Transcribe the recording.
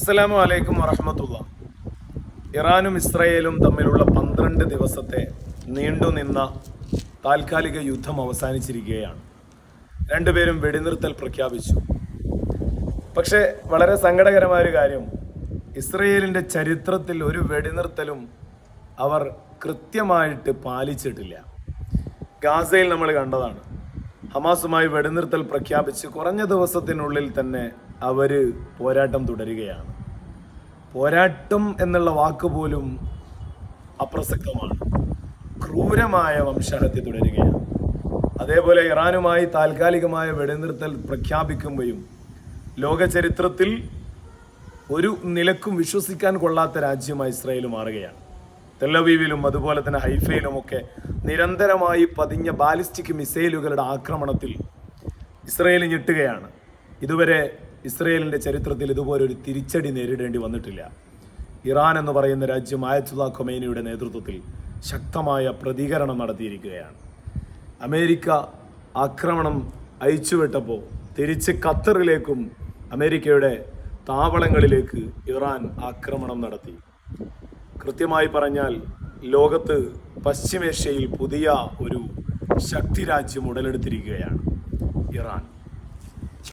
അസ്സലാമു അലൈക്കും വറഹ്മത്തുള്ളാ. ഇറാനും ഇസ്രയേലും തമ്മിലുള്ള 12 ദിവസത്തെ നീണ്ടുനിന്ന താൽക്കാലിക യുദ്ധം അവസാനിച്ചിരിക്കുകയാണ്. രണ്ടുപേരും വെടിനിർത്തൽ പ്രഖ്യാപിച്ചു. പക്ഷേ വളരെ സങ്കടകരമായ ഒരു കാര്യം, ഇസ്രയേലിൻ്റെ ചരിത്രത്തിൽ ഒരു വെടിനിർത്തലും അവർ കൃത്യമായിട്ട് പാലിച്ചിട്ടില്ല. ഗാസയിൽ നമ്മൾ കണ്ടതാണ്. ഹമാസുമായി വെടിനിർത്തൽ പ്രഖ്യാപിച്ച് കുറഞ്ഞ ദിവസത്തിനുള്ളിൽ തന്നെ അവർ പോരാട്ടം തുടരുകയാണ്. പോരാട്ടം എന്നുള്ള വാക്ക് പോലും അപ്രസക്തമാണ്. ക്രൂരമായ വംശഹത്യ തുടരുകയാണ്. അതേപോലെ ഇറാനുമായി താൽക്കാലികമായ വെടിനിർത്തൽ പ്രഖ്യാപിക്കുമ്പോഴും ലോക ചരിത്രത്തിൽ ഒരു നിലക്കും വിശ്വസിക്കാൻ കൊള്ളാത്ത രാജ്യമായി ഇസ്രായേൽ മാറുകയാണ്. തെല്ലവീവിലും അതുപോലെ തന്നെ ഹൈഫയിലുമൊക്കെ നിരന്തരമായി പതിഞ്ഞ ബാലിസ്റ്റിക് മിസൈലുകളുടെ ആക്രമണത്തിൽ ഇസ്രായേൽ ഞെട്ടുകയാണ്. ഇതുവരെ ഇസ്രയേലിൻ്റെ ചരിത്രത്തിൽ ഇതുപോലൊരു തിരിച്ചടി നേരിടേണ്ടി വന്നിട്ടില്ല. ഇറാൻ എന്ന് പറയുന്ന രാജ്യം ആയത്തുല്ലാ ഖൊമൈനിയുടെ നേതൃത്വത്തിൽ ശക്തമായ പ്രതികരണം നടത്തിയിരിക്കുകയാണ്. അമേരിക്ക ആക്രമണം അയച്ചുവിട്ടപ്പോൾ തിരിച്ച് ഖത്തറിലേക്കും അമേരിക്കയുടെ താവളങ്ങളിലേക്ക് ഇറാൻ ആക്രമണം നടത്തി. കൃത്യമായി പറഞ്ഞാൽ ലോകത്ത് പശ്ചിമേഷ്യയിൽ പുതിയ ഒരു ശക്തി രാജ്യം ഉടലെടുത്തിരിക്കുകയാണ് ഇറാൻ.